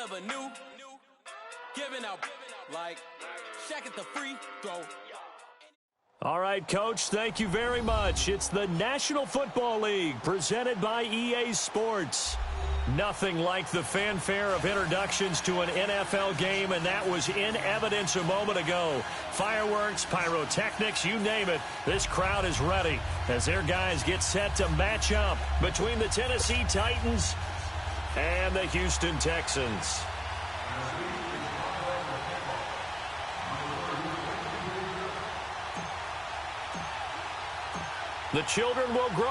of a new, giving out like Shaq at the free throw. All right, Coach, thank you very much. It's the National Football League presented by EA Sports. Nothing like the fanfare of introductions to an NFL game, and that was in evidence a moment ago. Fireworks, pyrotechnics, you name it. This crowd is ready as their guys get set to match up between the Tennessee Titans and the Houston Texans. The children will grow.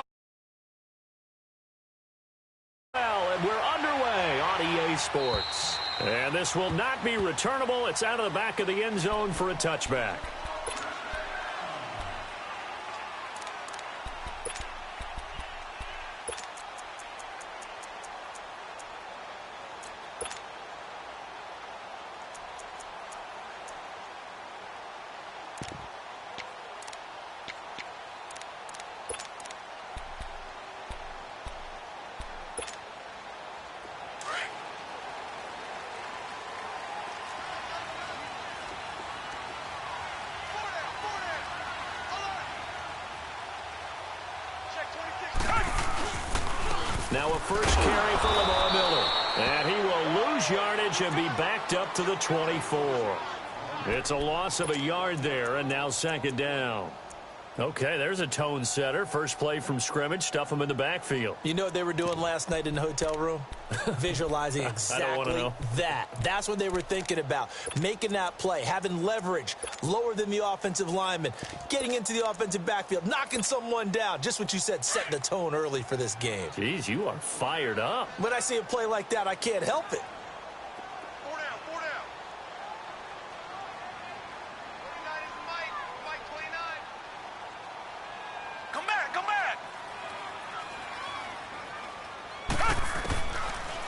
And we're underway on EA Sports. And this will not be returnable. It's out of the back of the end zone for a touchback. Now a first carry for Lamar Miller. And he will lose yardage and be backed up to the 24. It's a loss of a yard there, and now second down. Okay, there's a tone setter. First play from scrimmage, stuff them in the backfield. You know what they were doing last night in the hotel room? Visualizing exactly that. That's what they were thinking about. Making that play, having leverage, lower than the offensive lineman, getting into the offensive backfield, knocking someone down. Just what you said, setting the tone early for this game. Jeez, you are fired up. When I see a play like that, I can't help it.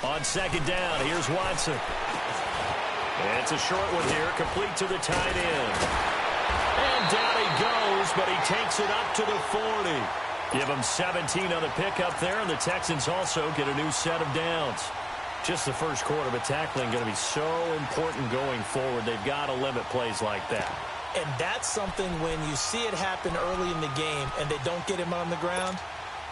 On second down, here's Watson. It's a short one here, complete to the tight end. And down he goes, but he takes it up to the 40. Give him 17 on the pickup there, and the Texans also get a new set of downs. Just the first quarter, but tackling going to be so important going forward. They've got to limit plays like that. And that's something when you see it happen early in the game and they don't get him on the ground,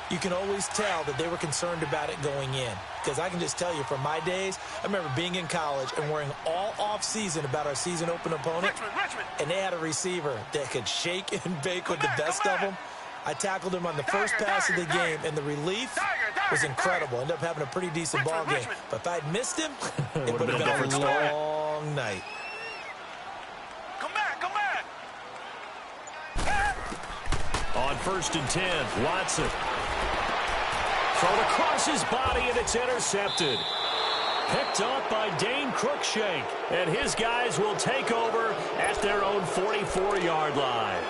you can always tell that they were concerned about it going in. Because I can just tell you from my days, I remember being in college and worrying all off-season about our season open opponent. And they had a receiver that could shake and bake with the best of them. I tackled him on the first pass of the game, and the relief was incredible. Ended up having a pretty decent ball game. But if I'd missed him, it would have been a long night. On 1st and 10, Watson. Thrown across his body, and it's intercepted. Picked off by Dane Cruikshank, and his guys will take over at their own 44-yard line.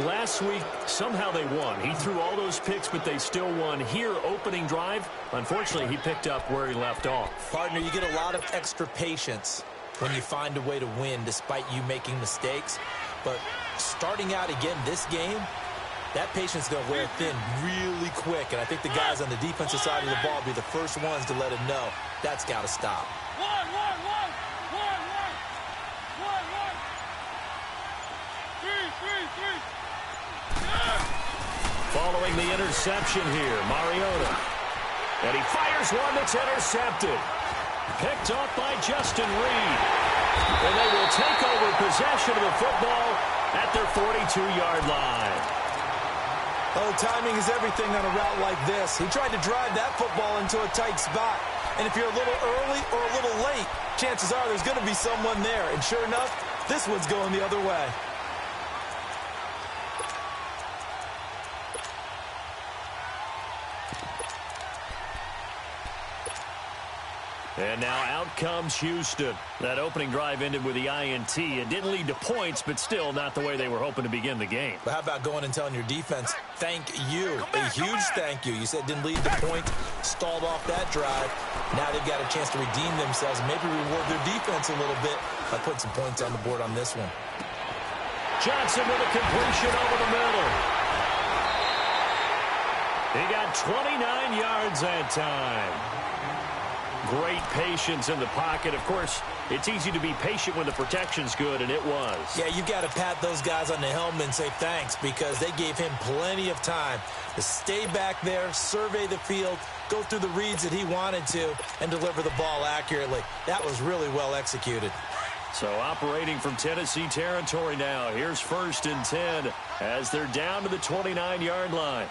Last week, somehow they won. He threw all those picks, but they still won. Here, opening drive, unfortunately, he picked up where he left off. Partner, you get a lot of extra patience when you find a way to win despite you making mistakes. But starting out again this game, that patience is going to wear thin really quick. And I think the guys on the defensive side of the ball will be the first ones to let him know that's got to stop. Following the interception here, Mariota. And he fires one that's intercepted. Picked off by Justin Reed. And they will take over possession of the football at their 42-yard line. Oh, timing is everything on a route like this. He tried to drive that football into a tight spot. And if you're a little early or a little late, chances are there's going to be someone there. And sure enough, this one's going the other way. And now out comes Houston. That opening drive ended with the INT. It didn't lead to points, but still not the way they were hoping to begin the game. But how about going and telling your defense, thank you, a huge thank you. You said it didn't lead to points, stalled off that drive. Now they've got a chance to redeem themselves and maybe reward their defense a little bit by putting some points on the board on this one. Johnson with a completion over the middle. He got 29 yards that time. great patience in the pocket. Of course, it's easy to be patient when the protection's good, and it was. Yeah, you got to pat those guys on the helmet and say thanks because they gave him plenty of time to stay back there, survey the field, go through the reads that he wanted to, and deliver the ball accurately. That was really well executed. So operating from Tennessee territory now. Here's 1st and 10 as they're down to the 29-yard line.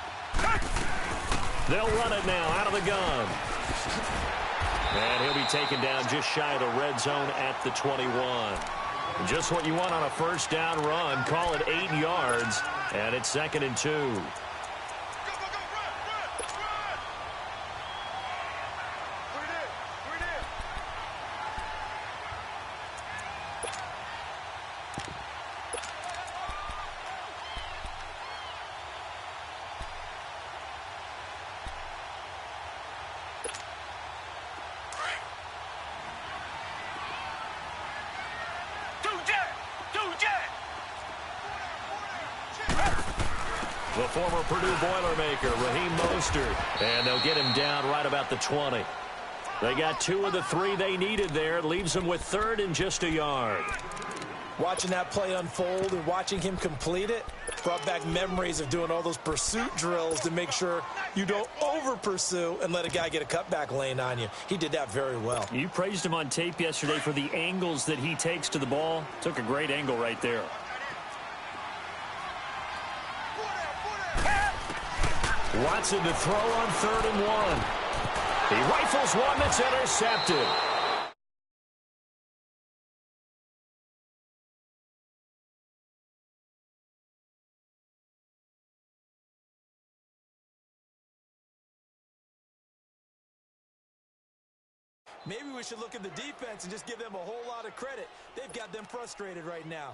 They'll run it now out of the gun. And he'll be taken down just shy of the red zone at the 21. Just what you want on a first down run. Call it 8 yards, and it's 2nd and 2. The former Purdue Boilermaker, Raheem Mostert, and they'll get him down right about the 20. They got 2 of the 3 they needed there. Leaves them with 3rd and just a yard. Watching that play unfold and watching him complete it brought back memories of doing all those pursuit drills to make sure you don't over-pursue and let a guy get a cutback lane on you. He did that very well. You praised him on tape yesterday for the angles that he takes to the ball. Took a great angle right there. Watson to throw on 3rd and 1. He rifles one that's intercepted. Maybe we should look at the defense and just give them a whole lot of credit. They've got them frustrated right now.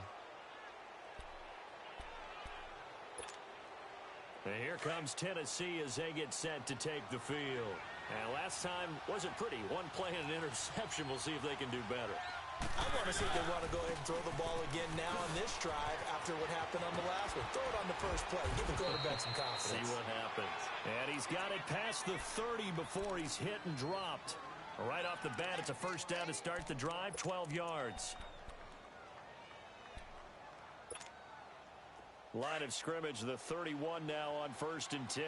And here comes Tennessee as they get set to take the field. And last time wasn't pretty. 1 play and an interception. We'll see if they can do better. I want to see if they want to go ahead and throw the ball again now on this drive after what happened on the last one. Throw it on the first play. Give the quarterback some confidence. See what happens. And he's got it past the 30 before he's hit and dropped. Right off the bat, it's a first down to start the drive, 12 yards. Line of scrimmage, the 31 now on 1st and 10.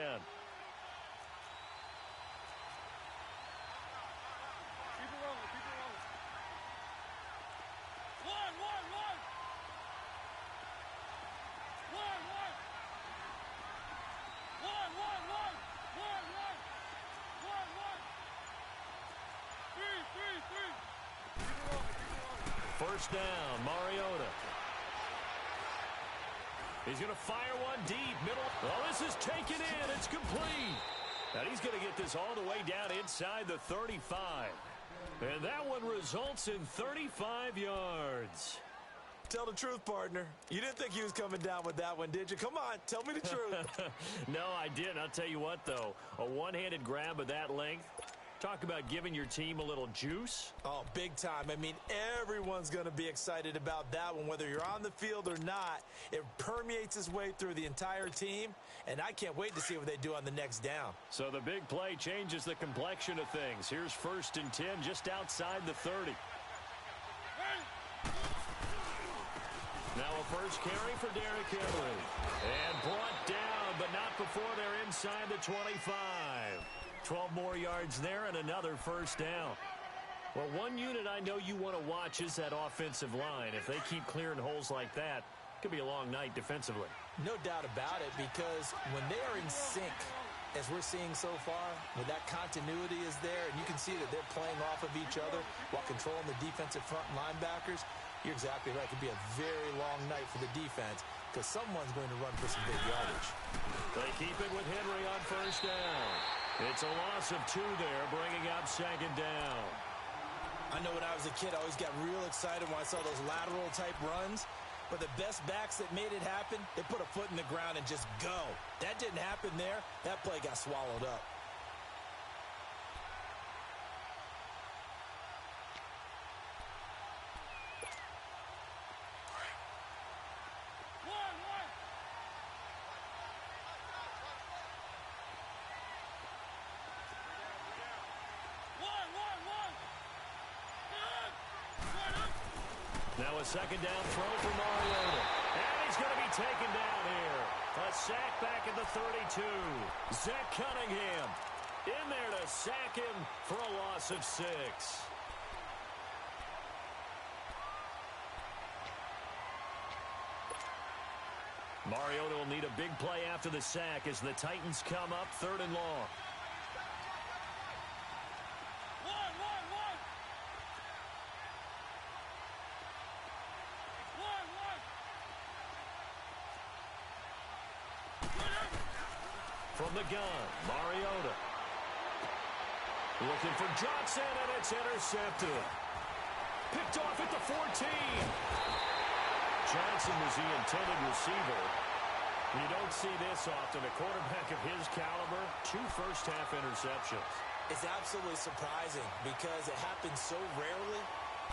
First down, Mariota. He's going to fire one deep, middle. Well, this is taken in. It's complete. And he's going to get this all the way down inside the 35. And that one results in 35 yards. Tell the truth, partner. You didn't think he was coming down with that one, did you? Come on, tell me the truth. No, I didn't. I'll tell you what, though. A one-handed grab of that length. Talk about giving your team a little juice. Oh, big time. I mean, everyone's going to be excited about that one, whether you're on the field or not. It permeates its way through the entire team, and I can't wait to see what they do on the next down. So the big play changes the complexion of things. Here's 1st and 10 just outside the 30. Now a first carry for Derrick Henry. And brought down, but not before they're inside the 25. 12 more yards there and another first down. Well, one unit I know you want to watch is that offensive line. If they keep clearing holes like that, it could be a long night defensively. No doubt about it, because when they are in sync, as we're seeing so far, when that continuity is there, and you can see that they're playing off of each other while controlling the defensive front linebackers, you're exactly right. It could be a very long night for the defense because someone's going to run for some big yardage. They keep it with Henry on first down. It's a loss of 2 there, bringing up 2nd down. I know when I was a kid, I always got real excited when I saw those lateral-type runs. But the best backs that made it happen, they put a foot in the ground and just go. That didn't happen there. That play got swallowed up. Now a second down throw for Mariota. And he's going to be taken down here. A sack back at the 32. Zach Cunningham in there to sack him for a loss of 6. Mariota will need a big play after the sack as the Titans come up 3rd and long. From the gun, Mariota. Looking for Johnson, and it's intercepted. Picked off at the 14. Johnson was the intended receiver. You don't see this often. A quarterback of his caliber, 2 first-half interceptions. It's absolutely surprising because it happens so rarely.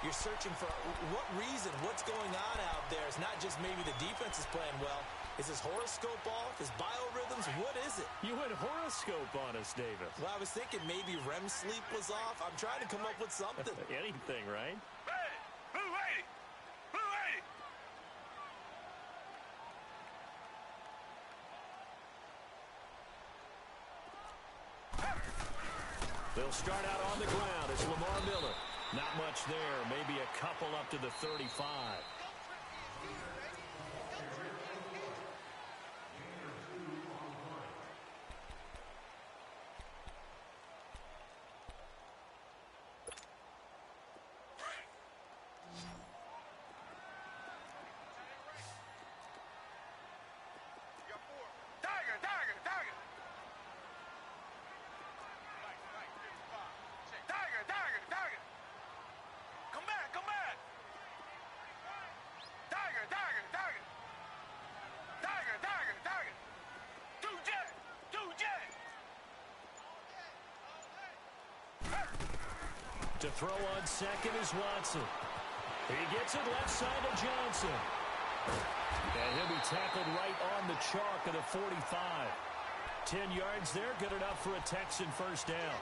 You're searching for what reason, what's going on out there. It's not just maybe the defense is playing well. Is his horoscope off? His biorhythms? What is it? You went horoscope on us, Davis. Well, I was thinking maybe REM sleep was off. I'm trying to come up with something. Anything, right? Hey, who waiting? Who waiting? They'll start out on the ground. It's Lamar Miller. Not much there. Maybe a couple up to the 35. To throw on second is Watson. He gets it left side to Johnson. And he'll be tackled right on the chalk of the 45. 10 yards there, good enough for a Texan first down.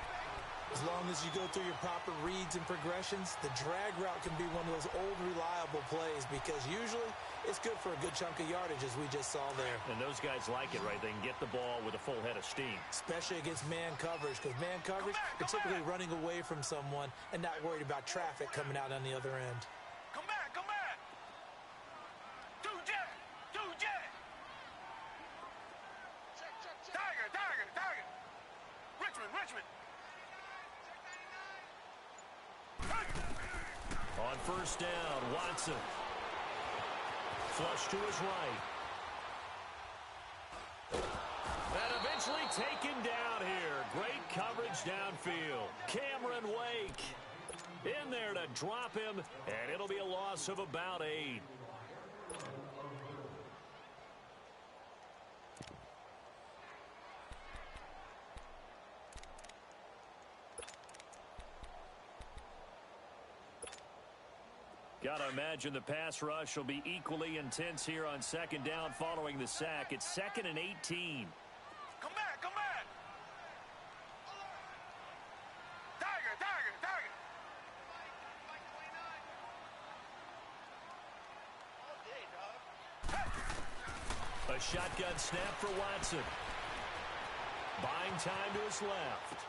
As long as you go through your proper reads and progressions, the drag route can be one of those old reliable plays because usually it's good for a good chunk of yardage as we just saw there. And those guys like it, right? They can get the ball with a full head of steam. Especially against man coverage because man coverage, you're typically running away from someone and not worried about traffic coming out on the other end. Come back, come back. Two jet. Tiger. Richmond. On first down, Watson. Flush to his right. And eventually taken down here. Great coverage downfield. Cameron Wake in there to drop him, and it'll be a loss of about 8. Got to imagine the pass rush will be equally intense here on second down following the sack. It's 2nd and 18. Come back. Tiger. A shotgun snap for Watson. Buying time to his left.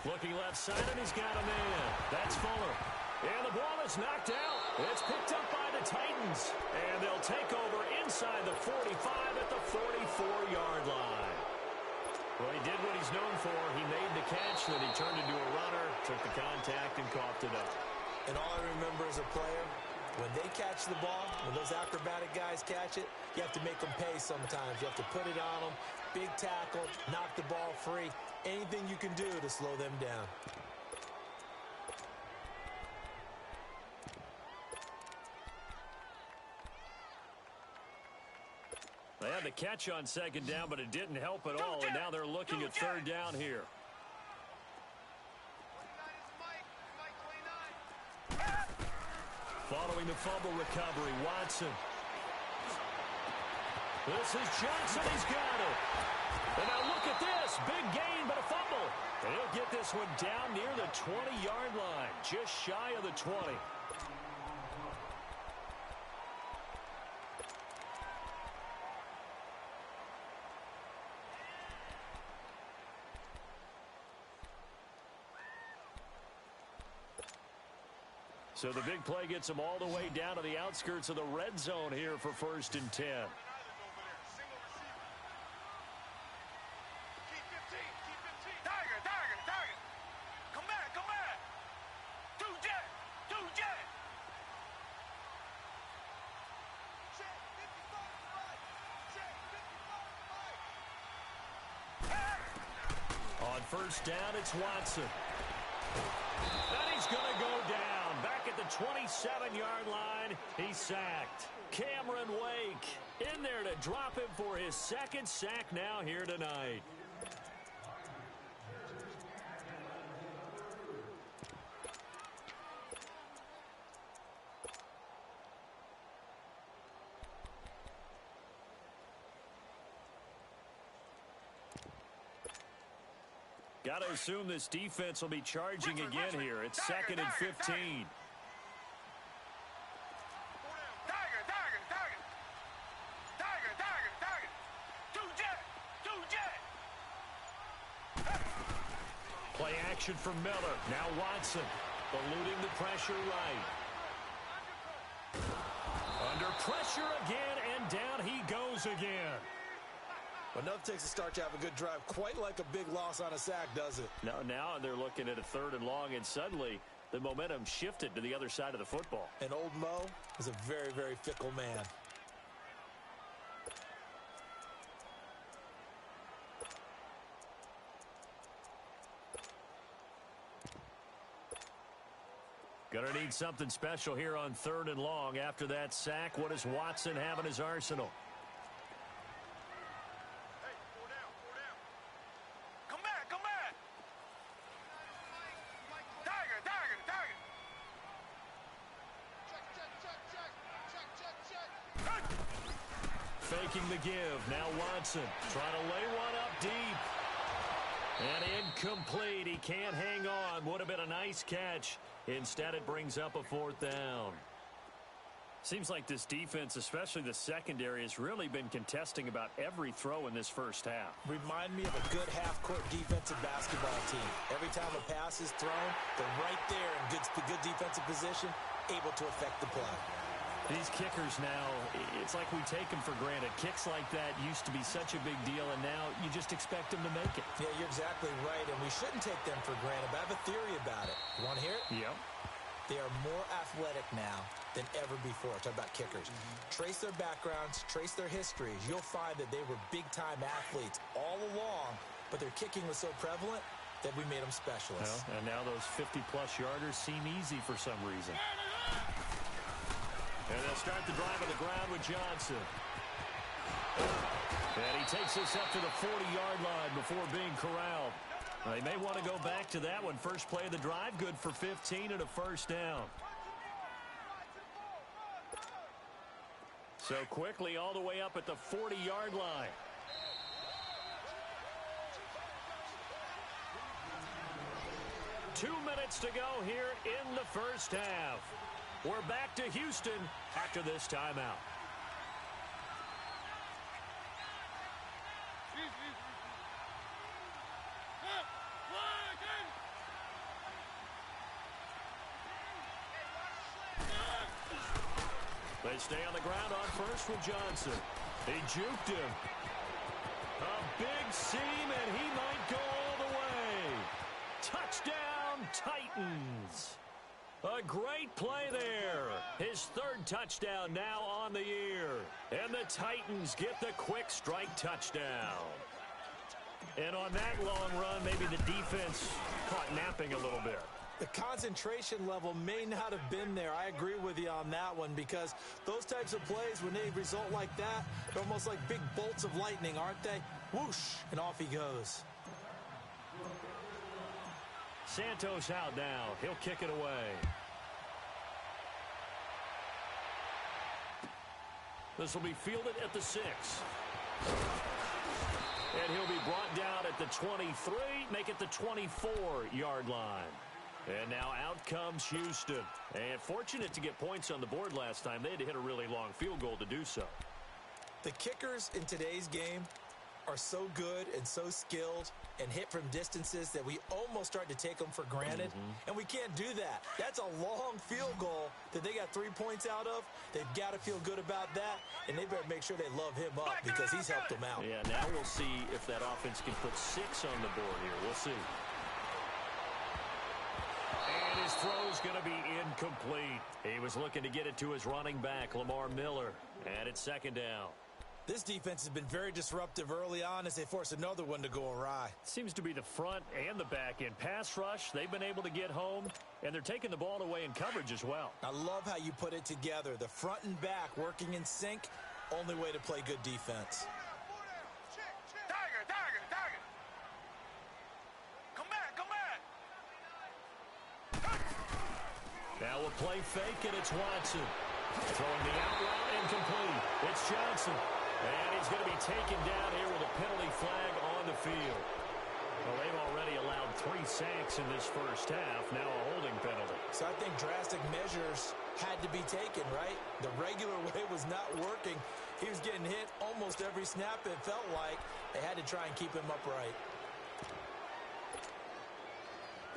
Looking left side, and he's got a man. That's Fuller. And the ball is knocked out. It's picked up by the Titans. And they'll take over inside the 45 at the 44-yard line. Well, he did what he's known for. He made the catch, then he turned into a runner, took the contact, and coughed it up. And all I remember as a player, when they catch the ball, when those acrobatic guys catch it, you have to make them pay sometimes. You have to put it on them, big tackle, knock the ball free. Anything you can do to slow them down. They had the catch on second down, but it didn't help at all, and now they're looking at third down here. Following the fumble recovery, Watson. This is Johnson. He's got it. And now look at this. Big gain, but a fumble. And he'll get this one down near the 20-yard line, just shy of the 20. So the big play gets them all the way down to the outskirts of the red zone here for 1st and 10. On 1st down, it's Watson. And he's going to go down. Back at the 27-yard line, he's sacked. Cameron Wake in there to drop him for his 2nd sack now here tonight. Got to assume this defense will be charging again here. It's 2nd and 15. Play action from Miller. Now Watson eluding the pressure right. Under pressure again, and down he goes again. Enough takes a start to have a good drive. Quite like a big loss on a sack, does it? Now they're looking at a 3rd and long, and suddenly the momentum shifted to the other side of the football. And old Mo is a very, very fickle man. Gonna need something special here on 3rd and long. After that sack, what does Watson have in his arsenal? Faking the give. Now Watson trying to lay one up deep. And incomplete. He can't hang on. Would have been a nice catch. Instead, it brings up a 4th down. Seems like this defense, especially the secondary, has really been contesting about every throw in this 1st half. Remind me of a good half-court defensive basketball team. Every time a pass is thrown, they're right there in good defensive position, able to affect the play. These kickers now, it's like we take them for granted. Kicks like that used to be such a big deal, and now you just expect them to make it. Yeah, you're exactly right, and we shouldn't take them for granted, but I have a theory about it. You want to hear it? Yep. They are more athletic now than ever before. Talk about kickers. Trace their backgrounds, trace their histories. You'll find that they were big-time athletes all along, but their kicking was so prevalent that we made them specialists. Well, and now those 50-plus yarders seem easy for some reason. And they'll start the drive on the ground with Johnson. And he takes this up to the 40-yard line before being corralled. They may want to go back to that one. First play of the drive, good for 15 and a 1st down. So quickly all the way up at the 40-yard line. Two minutes to go here in the 1st half. We're back to Houston after this timeout. They stay on the ground on 1st with Johnson. He juked him. A big seam, and he might go all the way. Touchdown, Titans. A great play there. His 3rd touchdown now on the year. And the Titans get the quick strike touchdown. And on that long run, maybe the defense caught napping a little bit. The concentration level may not have been there. I agree with you on that one, because those types of plays, when they result like that, they're almost like big bolts of lightning, aren't they? Whoosh, and off he goes. Santos out now. He'll kick it away. This will be fielded at the 6. And he'll be brought down at the 23, make it the 24-yard line. And now out comes Houston. And fortunate to get points on the board last time. They had to hit a really long field goal to do so. The kickers in today's game are so good and so skilled and hit from distances that we almost start to take them for granted, and we can't do that. That's a long field goal that they got 3 points out of. They've got to feel good about that, and they better make sure they love him up because he's helped them out. Yeah, now we'll see if that offense can put 6 on the board here. We'll see. And his throw's going to be incomplete. He was looking to get it to his running back, Lamar Miller, and it's second down. This defense has been very disruptive early on as they force another one to go awry. Seems to be the front and the back end. Pass rush, they've been able to get home, and they're taking the ball away in coverage as well. I love how you put it together. The front and back working in sync, only way to play good defense. Tiger. Come back. Now we'll play fake, and it's Watson. Throwing the out route incomplete. It's Johnson. And he's going to be taken down here with a penalty flag on the field. Well, they've already allowed 3 sacks in this first half. Now a holding penalty. So I think drastic measures had to be taken, right? The regular way was not working. He was getting hit almost every snap, it felt like. They had to try and keep him upright.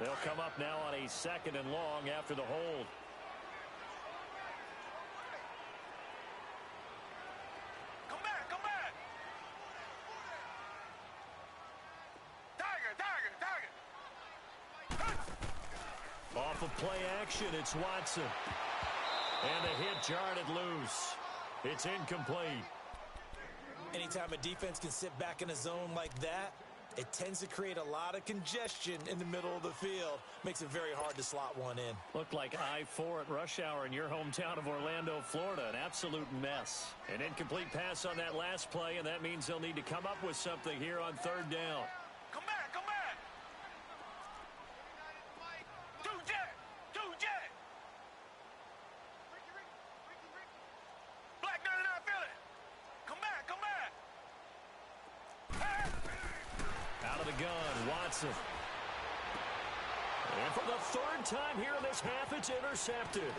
They'll come up now on a 2nd and long after the hold. Come back. Tiger. Off of play action, it's Watson. And the hit jarred it loose. It's incomplete. Anytime a defense can sit back in a zone like that, it tends to create a lot of congestion in the middle of the field. Makes it very hard to slot one in. Looked like I-4 at rush hour in your hometown of Orlando, Florida. An absolute mess. An incomplete pass on that last play, and that means they'll need to come up with something here on 3rd down. Come back. Two jet. Black 99 Philly. Come back. Out of the gun, Watson. And for the 3rd time here in this half, it's intercepted.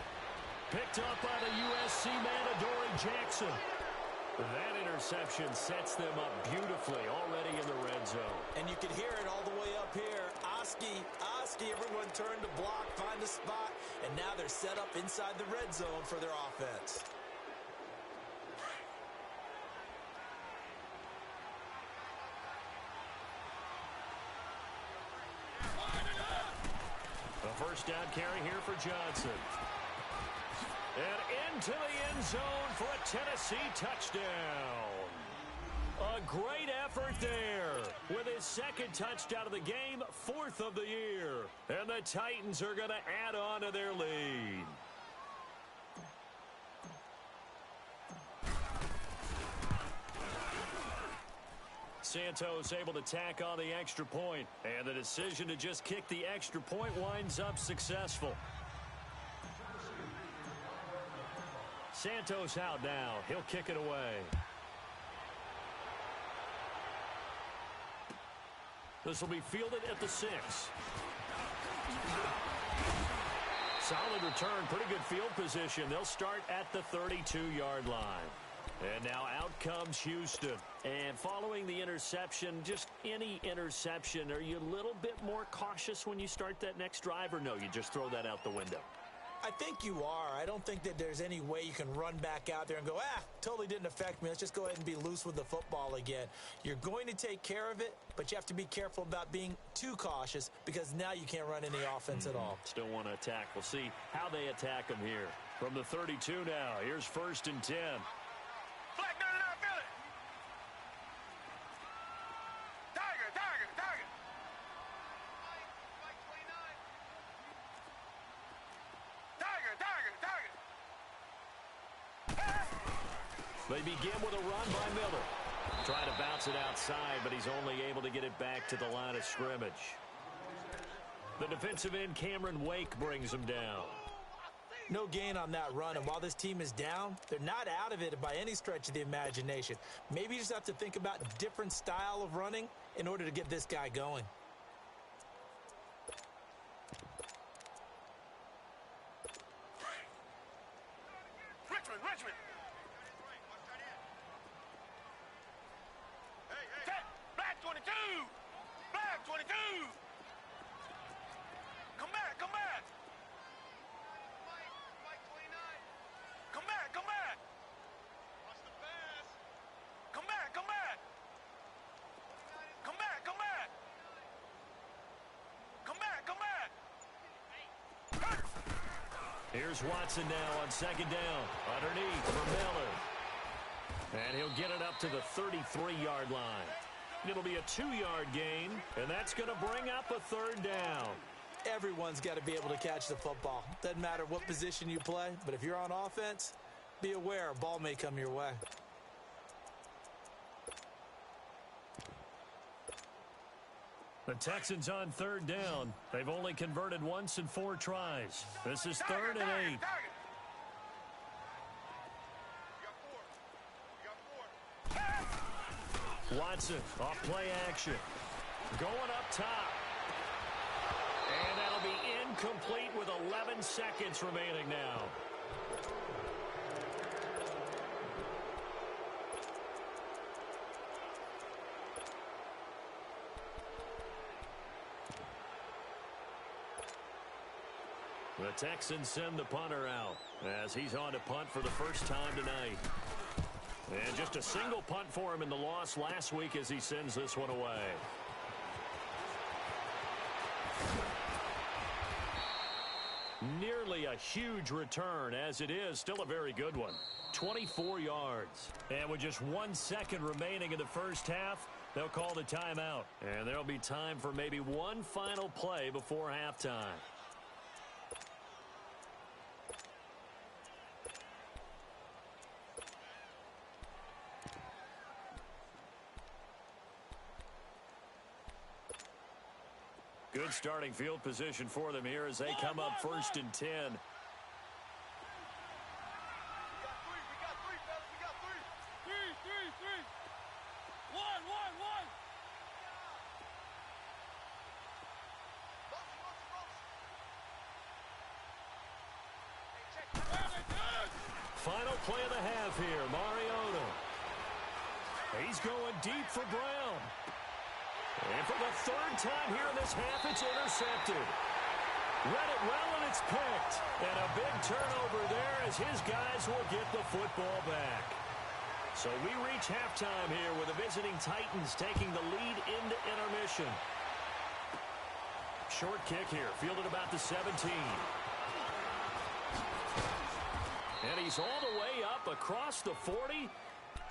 Picked up by the USC man, Adoree Jackson. That interception sets them up beautifully already in the red zone. And you can hear it all the way up here. Oski, everyone turned to block, find a spot, and now they're set up inside the red zone for their offense. A 1st down carry here for Johnson. And into the end zone for a Tennessee touchdown. A great effort there with his 2nd touchdown of the game, 4th of the year. And the Titans are going to add on to their lead. Santos able to tack on the extra point, and the decision to just kick the extra point winds up successful. Santos out now. He'll kick it away. This will be fielded at the 6. Solid return, pretty good field position. They'll start at the 32-yard line. And now out comes Houston. And following the interception, just any interception, are you a little bit more cautious when you start that next drive, or no, you just throw that out the window? I think you are. I don't think that there's any way you can run back out there and go, totally didn't affect me. Let's just go ahead and be loose with the football again. You're going to take care of it, but you have to be careful about being too cautious because now you can't run any offense at all. Still want to attack. We'll see how they attack them here. From the 32 now, here's 1st and 10. Black 99 Philly. Tiger. They begin with a run by Miller. Trying to bounce it outside, but he's only able to get it back to the line of scrimmage. The defensive end, Cameron Wake, brings him down. No gain on that run, and while this team is down, they're not out of it by any stretch of the imagination. Maybe you just have to think about a different style of running in order to get this guy going. Richmond. Here's Watson now on second down. Underneath for Miller. And he'll get it up to the 33-yard line. It'll be a 2-yard gain, and that's going to bring up a third down. Everyone's got to be able to catch the football. Doesn't matter what position you play, but if you're on offense, be aware a ball may come your way. The Texans on third down. They've only converted once in 4 tries. This is 3rd and 8. Watson off play action. Going up top. And that'll be incomplete with 11 seconds remaining now. The Texans send the punter out as he's on to punt for the first time tonight. And just a single punt for him in the loss last week as he sends this one away. Nearly a huge return, as it is still a very good one. 24 yards. And with just 1 second remaining in the first half, they'll call the timeout. And there'll be time for maybe one final play before halftime. Good starting field position for them here as they come up 1st and 10. We got 3, fellas. We got 3. 3. 1. Final play of the half here, Mariota. He's going deep for Brown. And for the 3rd time here in this half, it's intercepted. Read it well, and it's picked. And a big turnover there as his guys will get the football back. So we reach halftime here with the visiting Titans taking the lead into intermission. Short kick here, fielded about the 17. And he's all the way up across the 40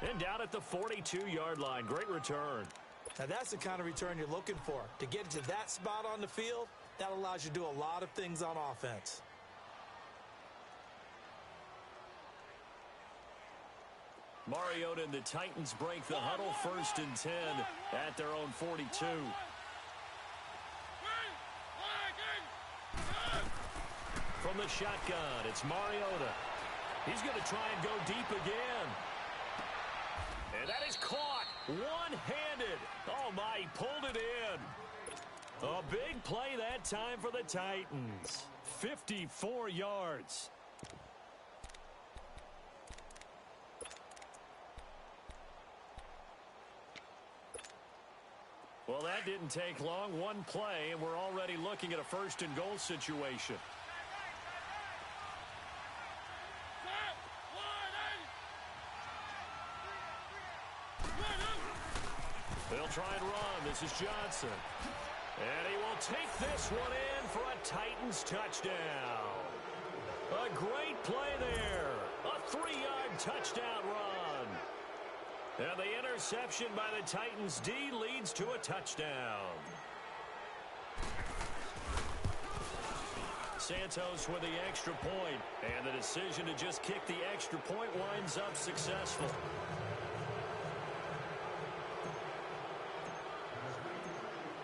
and down at the 42-yard line. Great return. Now, that's the kind of return you're looking for. To get to that spot on the field, that allows you to do a lot of things on offense. Mariota and the Titans break the huddle 1st and 10 at their own 42. From the shotgun, it's Mariota. He's going to try and go deep again. And that is caught one-handed. Oh, my, he pulled it in. A big play that time for the Titans. 54 yards. Well, that didn't take long. One play, and we're already looking at a 1st and goal situation. They'll try and run. This is Johnson. And he will take this one in for a Titans touchdown. A great play there. A 3-yard touchdown run. And the interception by the Titans D leads to a touchdown. Santos with the extra point. And the decision to just kick the extra point winds up successful.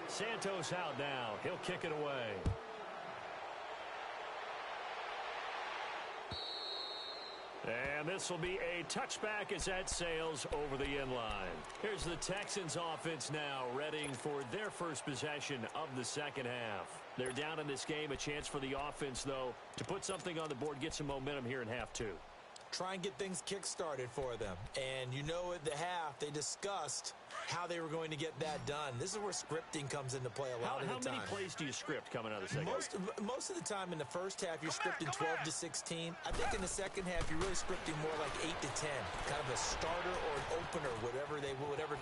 Santos out now. He'll kick it away. And this will be a touchback as that sails over the end line. Here's the Texans offense now readying for their first possession of the second half. They're down in this game. A chance for the offense, though, to put something on the board, get some momentum here in half 2. Try and get things kick-started for them. And you know at the half, they discussed how they were going to get that done. This is where scripting comes into play a lot of the time. How many plays do you script coming out of the second half? Most of the time in the first half, you're scripting 12 to 16. I think in the second half, you're really scripting more like 8 to 10. Kind of a starter or an opener, whatever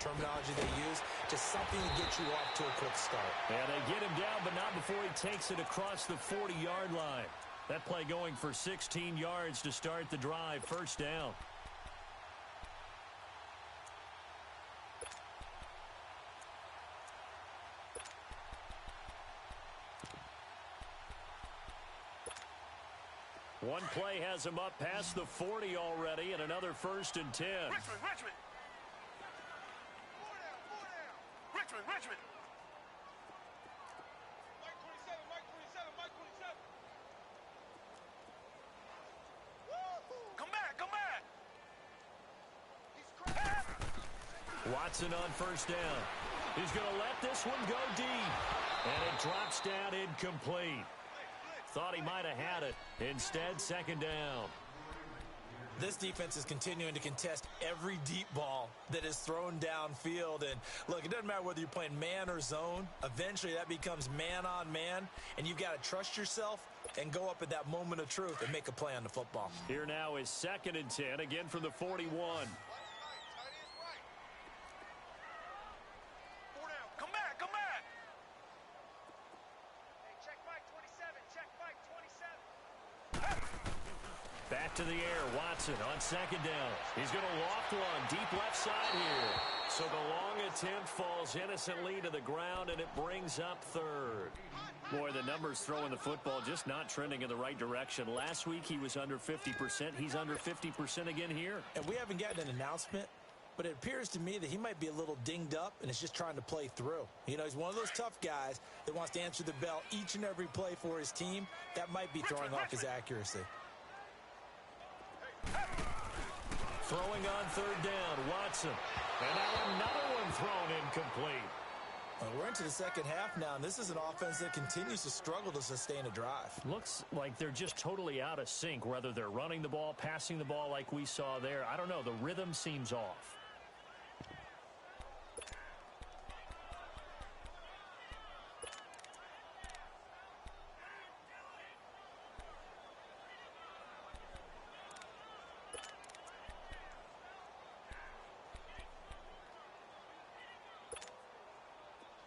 terminology they use. Just something to get you off to a quick start. And they get him down, but not before he takes it across the 40-yard line. That play going for 16 yards to start the drive. First down. One play has him up past the 40 already, and another 1st and 10. Richmond. Richmond. Mike 27. Come back. Watson on first down. He's going to let this one go deep. And it drops down incomplete. Thought he might have had it. Instead, 2nd down. This defense is continuing to contest every deep ball that is thrown downfield. And, look, it doesn't matter whether you're playing man or zone. Eventually, that becomes man-on-man, and you've got to trust yourself and go up at that moment of truth and make a play on the football. Here now is 2nd and 10, again from the 41. Come back. Back to the air, Watson on 2nd down. He's going to loft one deep left side here. So the long attempt falls innocently to the ground, and it brings up 3rd. Boy, the numbers throwing the football just not trending in the right direction. Last week he was under 50%. He's under 50% again here. And we haven't gotten an announcement, but it appears to me that he might be a little dinged up and is just trying to play through. You know, he's one of those tough guys that wants to answer the bell each and every play for his team. That might be throwing off his accuracy. Throwing on 3rd down, Watson. And now another one thrown incomplete. We're into the 2nd half now, and this is an offense that continues to struggle to sustain a drive. Looks like they're just totally out of sync, whether they're running the ball, passing the ball like we saw there. I don't know. The rhythm seems off.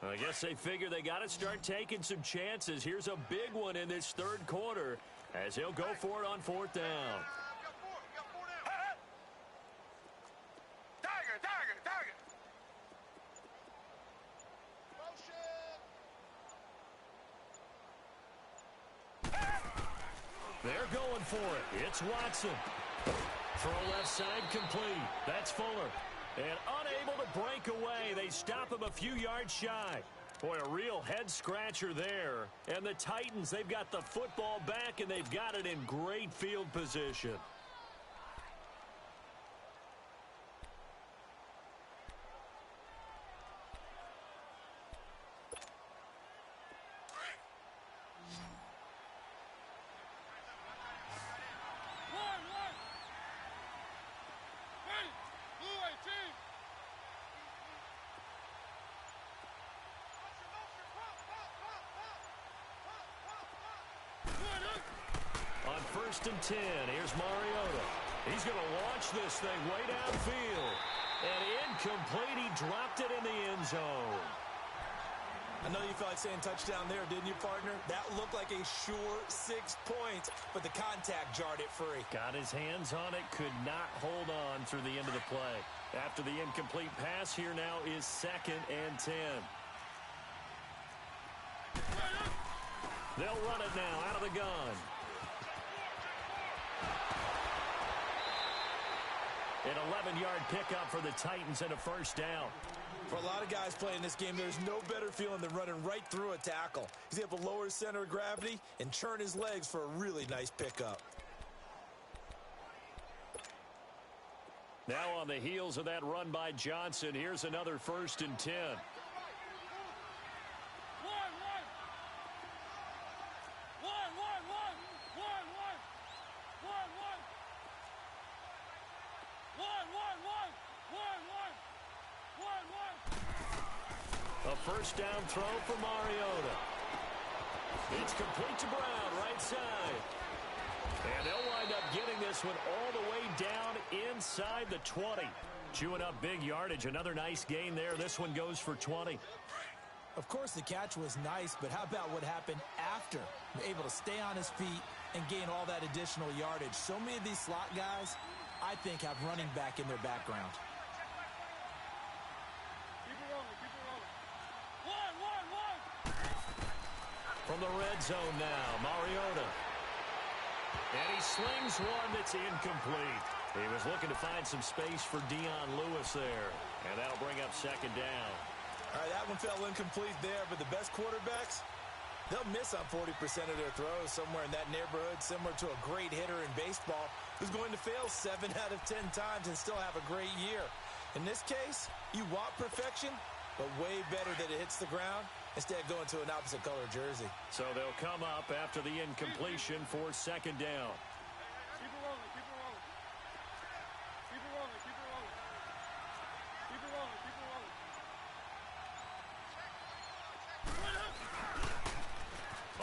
I guess they figure they got to start taking some chances. Here's a big one in this 3rd quarter as he'll go for it on 4th down. Tiger. They're going for it. It's Watson. Throw left side complete. That's Fuller. And unable to break away. They stop him a few yards shy. Boy, a real head-scratcher there. And the Titans, they've got the football back, and they've got it in great field position. On 1st and 10, here's Mariota. He's going to launch this thing way downfield. And incomplete, he dropped it in the end zone. I know you felt like saying touchdown there, didn't you, partner? That looked like a sure 6 points, but the contact jarred it free. Got his hands on it, could not hold on through the end of the play. After the incomplete pass, here now is 2nd and 10. They'll run it now out of the gun. An 11-yard pickup for the Titans and a 1st down. For a lot of guys playing this game, there's no better feeling than running right through a tackle. He's able to lower his center of gravity and turn his legs for a really nice pickup. Now on the heels of that run by Johnson, here's another 1st and 10. A 1st down throw for Mariota. It's complete to Brown, right side. And they'll wind up getting this one all the way down inside the 20. Chewing up big yardage. Another nice gain there. This one goes for 20. Of course, the catch was nice, but how about what happened after? Able to stay on his feet, and gain all that additional yardage. So many of these slot guys, I think, have running back in their background. Keep it rolling, keep it rolling. One. From the red zone now, Mariota. And he slings one that's incomplete. He was looking to find some space for Dion Lewis there. And that'll bring up second down. All right, that one fell incomplete there, but the best quarterbacks, they'll miss on 40% of their throws, somewhere in that neighborhood, similar to a great hitter in baseball who's going to fail 7 out of 10 times and still have a great year. In this case, you want perfection, but way better that it hits the ground instead of going to an opposite color jersey. So they'll come up after the incompletion for second down. Keep it rolling, keep it rolling. Keep it rolling, keep it rolling. Keep it rolling, keep it rolling.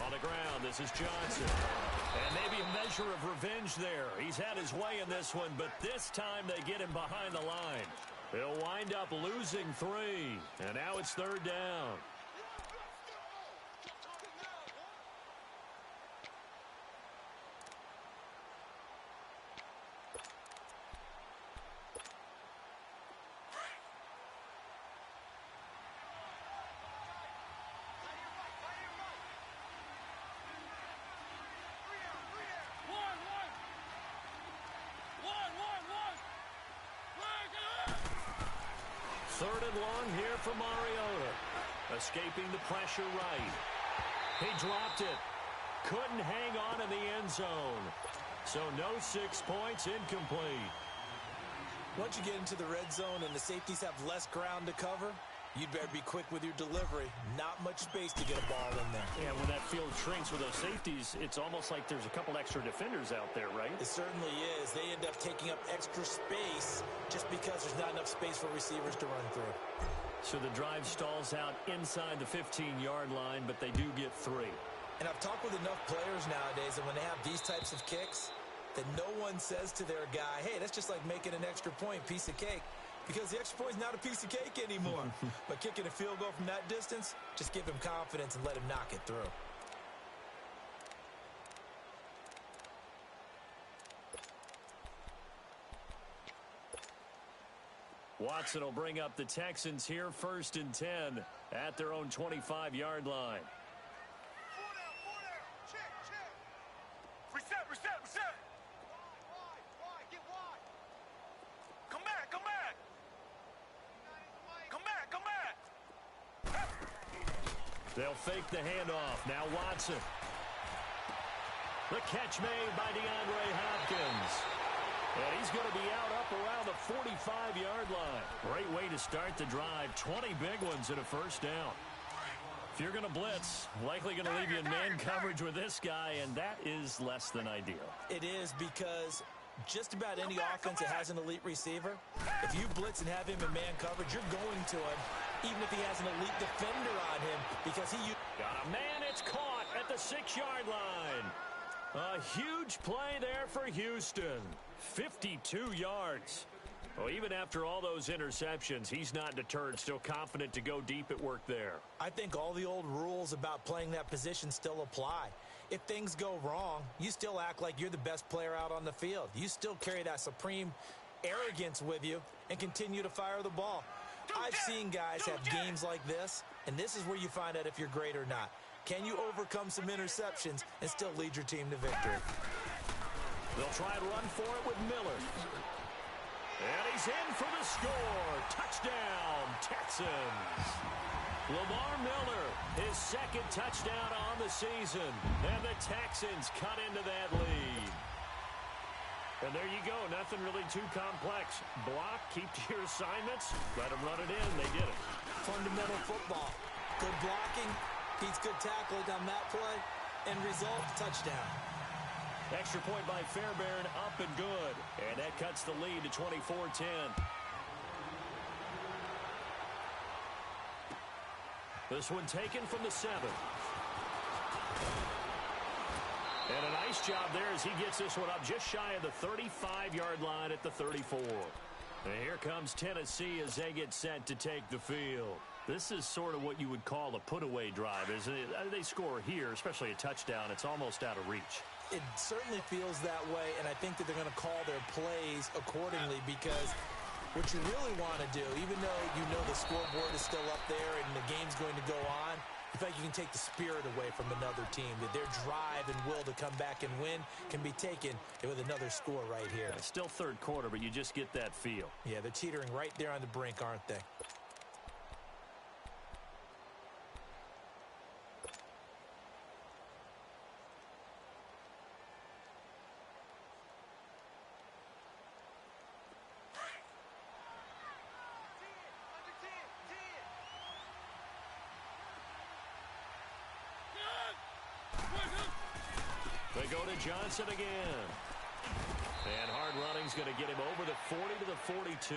On the ground, this is Johnson. And maybe a measure of revenge there. He's had his way in this one, but this time they get him behind the line. They'll wind up losing 3, and now it's third down. Third and long here for Mariota. Escaping the pressure right. He dropped it. Couldn't hang on in the end zone. So no 6 points, incomplete. Once you get into the red zone and the safeties have less ground to cover, you'd better be quick with your delivery. Not much space to get a ball in there. Yeah, when that field shrinks with those safeties, it's almost like there's a couple extra defenders out there, right? It certainly is. They end up taking up extra space just because there's not enough space for receivers to run through. So the drive stalls out inside the 15-yard line, but they do get 3. And I've talked with enough players nowadays that when they have these types of kicks, that no one says to their guy, hey, that's just like making an extra point, piece of cake. Because the extra point is not a piece of cake anymore. But kicking a field goal from that distance, just give him confidence and let him knock it through. Watson will bring up the Texans here, 1st and 10 at their own 25-yard line. 4 down, check. Reset. Wide, get wide. Come back. Come back. They'll fake the handoff. Now Watson. The catch made by DeAndre Hopkins. And he's going to be out up around the 45-yard line. Great way to start the drive. 20 big ones and a first down. If you're going to blitz, likely going to leave you in man coverage with this guy, and that is less than ideal. It is, because just about any offense that has an elite receiver, if you blitz and have him in man coverage, you're going to him, even if he has an elite defender on him, because he... Got a man, it's caught at the 6-yard line. A huge play there for Houston. 52 yards. Well, even after all those interceptions, he's not deterred, still confident to go deep at work there. I think all the old rules about playing that position still apply. If things go wrong, you still act like you're the best player out on the field. You still carry that supreme arrogance with you and continue to fire the ball. I've seen guys have games like this, and this is where you find out if you're great or not. Can you overcome some interceptions and still lead your team to victory? They'll try and run for it with Miller. And he's in for the score. Touchdown, Texans. Lamar Miller, his 2nd touchdown on the season. And the Texans cut into that lead. And there you go. Nothing really too complex. Block, keep to your assignments, let them run it in. They did it. Fundamental football. Good blocking, beats good tackling on that play. End result, touchdown. Extra point by Fairbairn, up and good. And that cuts the lead to 24-10. This one taken from the 7. And a nice job there as he gets this one up just shy of the 35-yard line at the 34. And here comes Tennessee as they get set to take the field. This is sort of what you would call a put-away drive, isn't it? They score here, especially a touchdown. It's almost out of reach. It certainly feels that way, and I think that they're going to call their plays accordingly because what you really want to do, even though you know the scoreboard is still up there and the game's going to go on, I feel like you can take the spirit away from another team, that their drive and will to come back and win can be taken with another score right here. Yeah, still third quarter, but you just get that feel. Yeah, they're teetering right there on the brink, aren't they? They go to Johnson again. And hard running's going to get him over the 40 to the 42.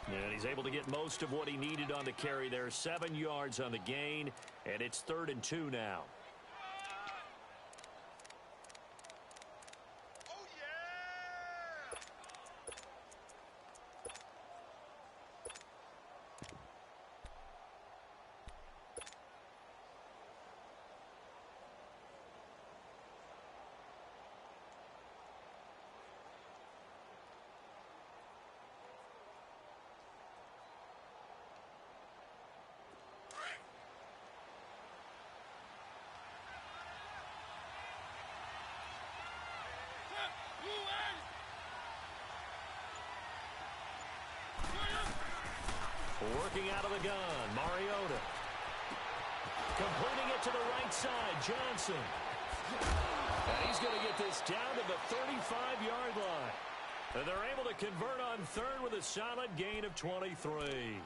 And he's able to get most of what he needed on the carry there. 7 yards on the gain, and it's 3rd and 2 now. Working out of the gun, Mariota. Completing it to the right side, Johnson. And he's going to get this down to the 35-yard line. And they're able to convert on third with a solid gain of 23.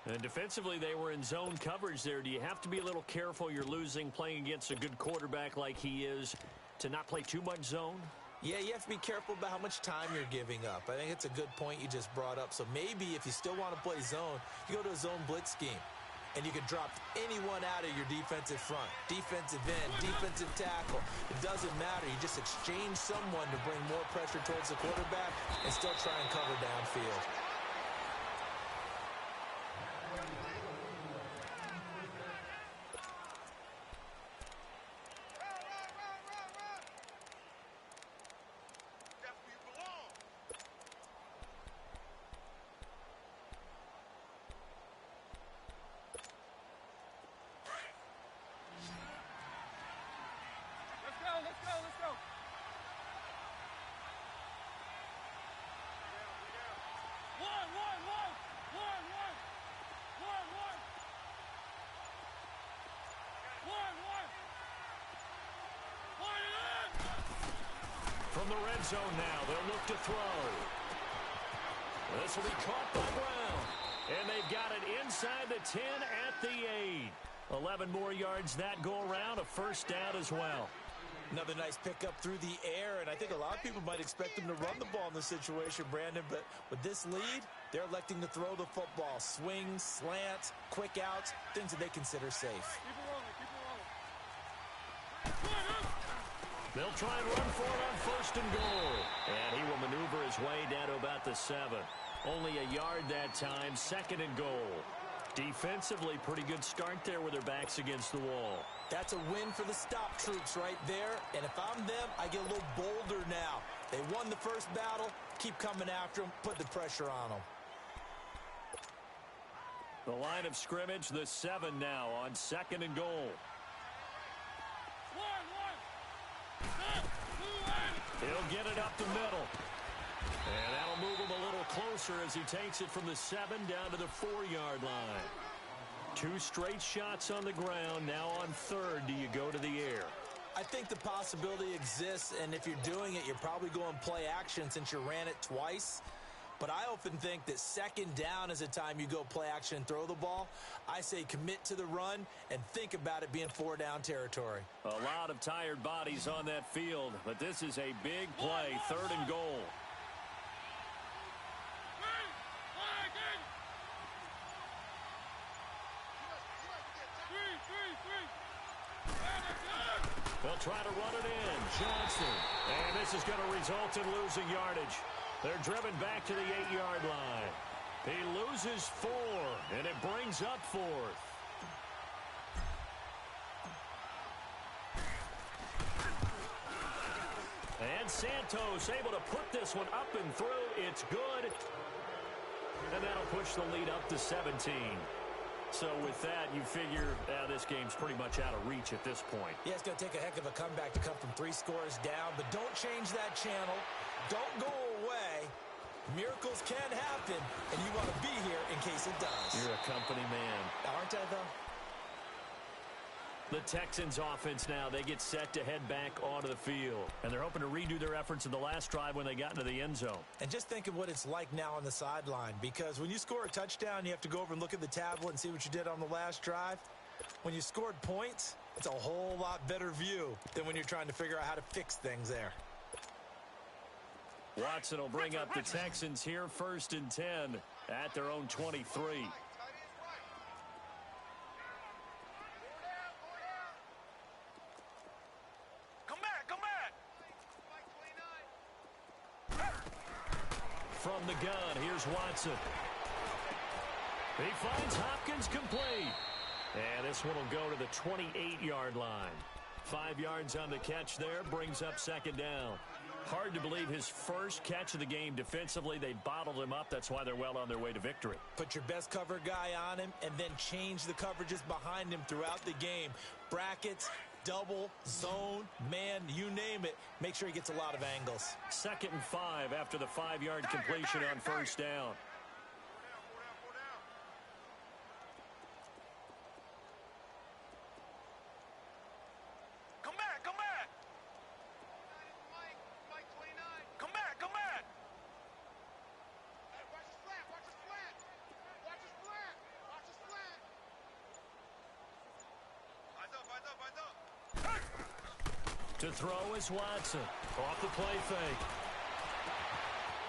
And defensively, they were in zone coverage there. Do you have to be a little careful? You're losing, playing against a good quarterback like he is, to not play too much zone? Yeah, you have to be careful about how much time you're giving up. I think it's a good point you just brought up. So maybe if you still want to play zone, you go to a zone blitz scheme. And you can drop anyone out of your defensive front. Defensive end, defensive tackle. It doesn't matter. You just exchange someone to bring more pressure towards the quarterback and still try and cover downfield. From the red zone now, they'll look to throw. This will be caught by Brown. And they've got it inside the 10 at the 8. 11 more yards that go around, a first down as well. Another nice pickup through the air, and I think a lot of people might expect them to run the ball in this situation, Brandon, but with this lead, they're electing to throw the football. Swings, slants, quick outs, things that they consider safe. Keep it rolling, keep it rolling. They'll try and run for it on 1st and goal. And he will maneuver his way down to about the 7. Only a yard that time, 2nd and goal. Defensively, pretty good start there with their backs against the wall. That's a win for the stop troops right there. And if I'm them, I get a little bolder now. They won the first battle. Keep coming after them. Put the pressure on them. The line of scrimmage, the 7 now on 2nd and goal. He'll get it up the middle. And that'll move him a little closer as he takes it from the 7 down to the 4-yard line. 2 straight shots on the ground. Now on 3rd, do you go to the air? I think the possibility exists, and if you're doing it, you're probably going play action since you ran it twice. But I often think that 2nd down is the time you go play action and throw the ball. I say commit to the run and think about it being 4-down territory. A lot of tired bodies on that field, but this is a big play, 3rd and goal. They'll try to run it in. Johnson. And this is going to result in losing yardage. They're driven back to the 8-yard line. He loses 4, and it brings up 4th. And Santos able to put this one up and through. It's good. And that'll push the lead up to 17. So with that, you figure this game's pretty much out of reach at this point. Yeah, it's going to take a heck of a comeback to come from 3 scores down, but don't change that channel. Don't go away. Miracles can happen, and you want to be here in case it does. You're a company man. Aren't I, though? The Texans offense now, they get set to head back onto the field. And they're hoping to redo their efforts in the last drive when they got into the end zone. And just think of what it's like now on the sideline, because when you score a touchdown, you have to go over and look at the tablet and see what you did on the last drive. When you scored points, it's a whole lot better view than when you're trying to figure out how to fix things there. Watson will bring up the Texans here 1st and 10 at their own 23. From the gun, here's Watson. He finds Hopkins complete. And this one will go to the 28-yard line. 5 yards on the catch there, brings up 2nd down. Hard to believe his first catch of the game defensively. They bottled him up. That's why they're well on their way to victory. Put your best cover guy on him and then change the coverages behind him throughout the game. Brackets, double, zone, man, you name it. Make sure he gets a lot of angles. 2nd and 5 after the 5-yard completion on 1st down. To throw is Watson. Off the play fake.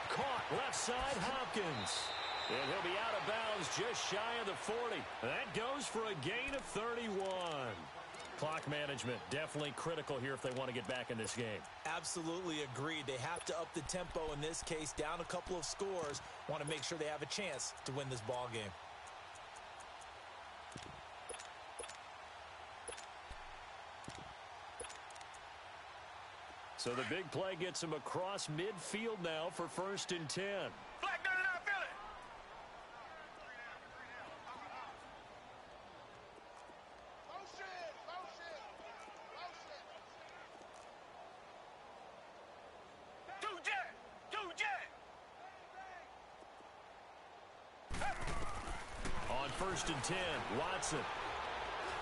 Caught left side Hopkins. And he'll be out of bounds just shy of the 40. That goes for a gain of 31. Clock management definitely critical here if they want to get back in this game. Absolutely agreed. They have to up the tempo in this case. Down a couple of scores. Want to make sure they have a chance to win this ball game. So the big play gets him across midfield now for 1st and 10. Black gun it out, feel it. On 1st and 10, Watson.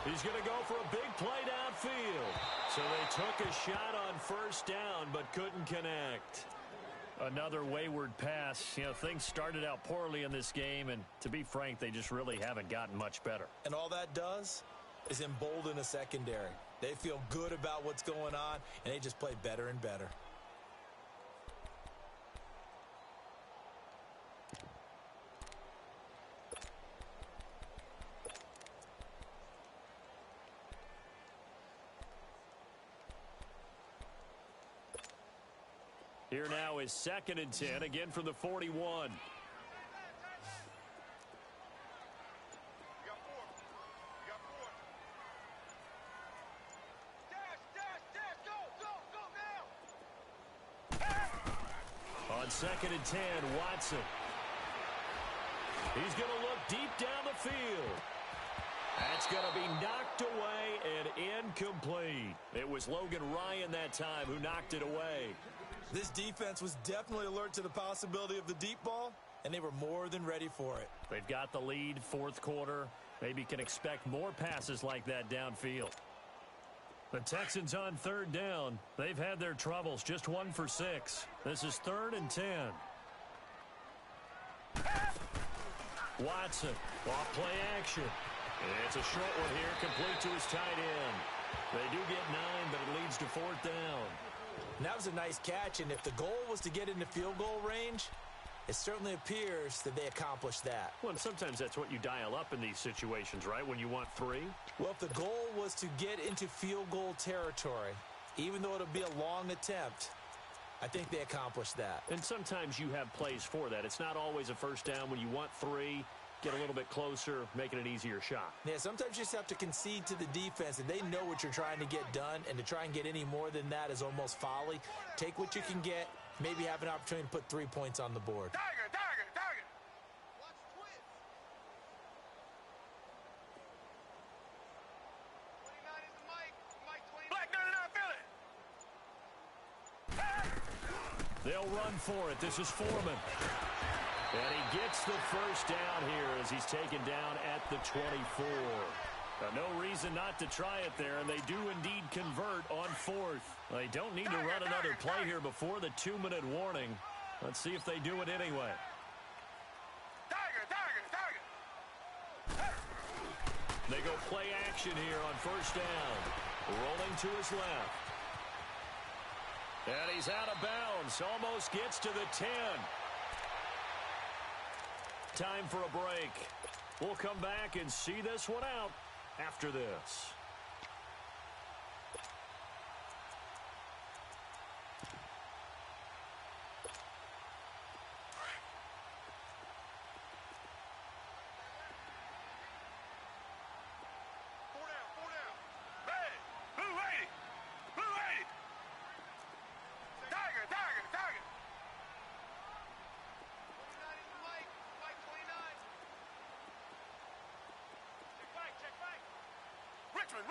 He's going to go for a big play downfield. So they took a shot on 1st down, but couldn't connect. Another wayward pass. You know, things started out poorly in this game, and to be frank, they just really haven't gotten much better. And all that does is embolden a secondary. They feel good about what's going on, and they just play better and better. Here now is 2nd and 10, again from the 41. On 2nd and 10, Watson. He's going to look deep down the field. That's going to be knocked away and incomplete. It was Logan Ryan that time who knocked it away. This defense was definitely alert to the possibility of the deep ball, and they were more than ready for it. They've got the lead, 4th quarter. Maybe can expect more passes like that downfield. The Texans on 3rd down. They've had their troubles, just 1 for 6. This is 3rd and 10. Watson, off play action. It's a short one here, complete to his tight end. They do get 9, but it leads to 4th down. And that was a nice catch, and if the goal was to get into field goal range, it certainly appears that they accomplished that. Well, and sometimes that's what you dial up in these situations, right, when you want 3? Well, if the goal was to get into field goal territory, even though it'll be a long attempt, I think they accomplished that. And sometimes you have plays for that. It's not always a 1st down when you want 3. get a little bit closer, making an easier shot. Yeah, sometimes you just have to concede to the defense, and they know what you're trying to get done, and to try and get any more than that is almost folly. Take what you can get, maybe have an opportunity to put 3 points on the board. Tiger, tiger, tiger. Black 99, feel it. They'll run for it. This is Foreman. And he gets the first down here as he's taken down at the 24. No reason not to try it there, and they do indeed convert on fourth. They don't need to run another play here before the 2-minute warning. Let's see if they do it anyway. They go play action here on first down. Rolling to his left. And he's out of bounds. Almost gets to the 10. Time for a break. We'll come back and see this one out after this.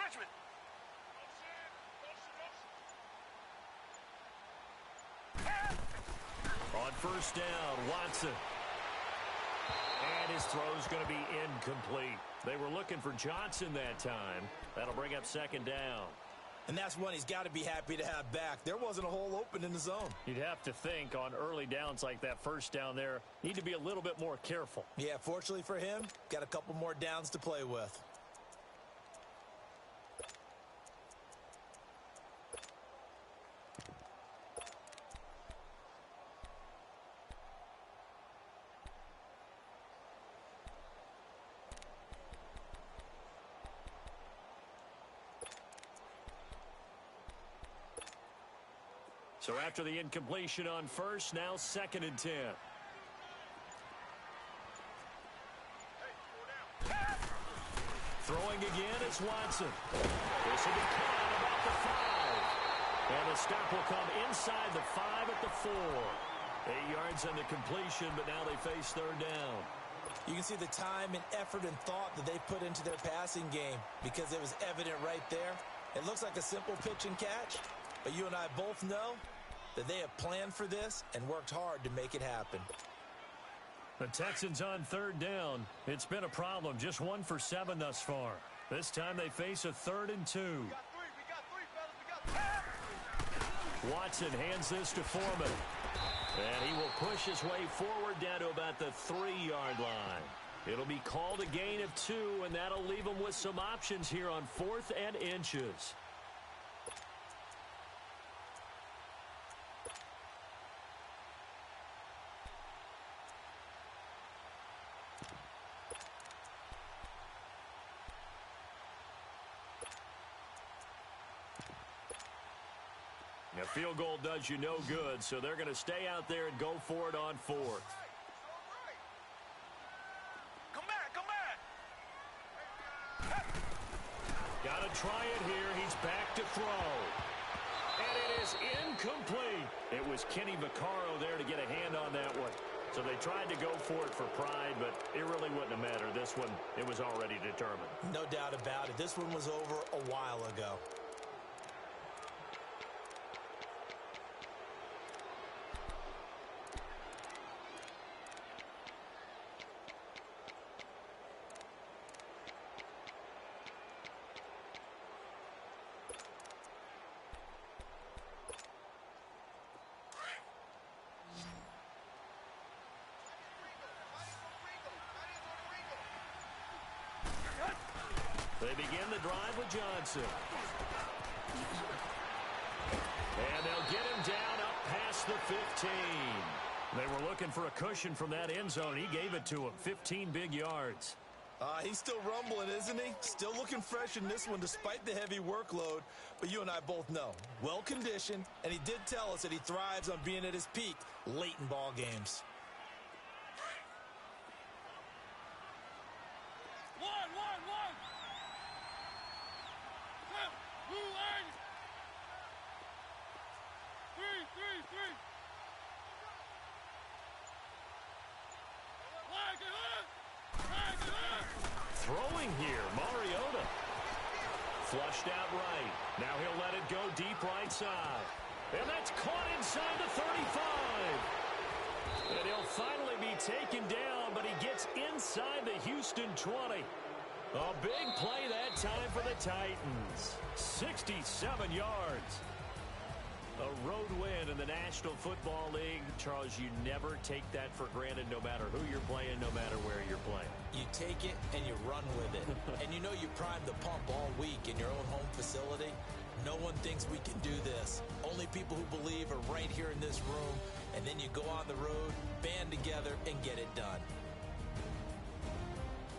Richmond. On first down, Watson. And his throw's going to be incomplete. They were looking for Johnson that time. That'll bring up second down. And that's one he's got to be happy to have back. There wasn't a hole open in the zone. You'd have to think on early downs like that first down there, need to be a little bit more careful. Yeah, fortunately for him, got a couple more downs to play with. So after the incompletion on first, now 2nd and 10. Throwing again, it's Watson. This will be caught about the 5. And the stop will come inside the 5 at the 4. 8 yards on the completion, but now they face third down. You can see the time and effort and thought that they put into their passing game because it was evident right there. It looks like a simple pitch and catch, but you and I both know that they have planned for this and worked hard to make it happen. The Texans on third down. It's been a problem. Just 1 for 7 thus far. This time they face a 3rd and 2. We got three, fellas. Watson hands this to Foreman. And he will push his way forward down to about the 3-yard line. It'll be called a gain of 2, and that'll leave them with some options here on 4th and inches. A field goal does you no good, so they're going to stay out there and go for it on 4th. Come back. Got to try it here. He's back to throw. And it is incomplete. It was Kenny Vaccaro there to get a hand on that one. So they tried to go for it for pride, but it really wouldn't have mattered. This one, it was already determined. No doubt about it. This one was over a while ago. They begin the drive with Johnson. And they'll get him down up past the 15. They were looking for a cushion from that end zone. He gave it to him. 15 big yards. He's still rumbling, isn't he? Still looking fresh in this one despite the heavy workload. But you and I both know, well-conditioned, and he did tell us that he thrives on being at his peak late in ball games. doing here? Mariota. Flushed out right. Now he'll let it go deep right side. And that's caught inside the 35. And he'll finally be taken down, but he gets inside the Houston 20. A big play that time for the Titans. 67 yards. A road win in the National Football League. Charles, you never take that for granted no matter who you're playing, no matter where you're playing. You take it and you run with it. And you know you primed the pump all week in your own home facility. No one thinks we can do this. Only people who believe are right here in this room. And then you go on the road, band together, and get it done.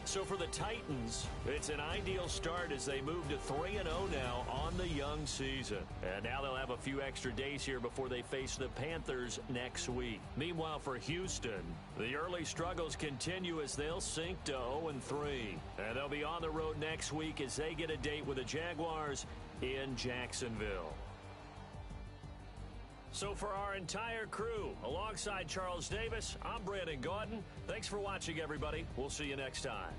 So for the Titans, it's an ideal start as they move to 3-0 now on the young season. And now they'll have a few extra days here before they face the Panthers next week. Meanwhile, for Houston, the early struggles continue as they'll sink to 0-3. And they'll be on the road next week as they get a date with the Jaguars in Jacksonville. So for our entire crew, alongside Charles Davis, I'm Brandon Gaudin. Thanks for watching, everybody. We'll see you next time.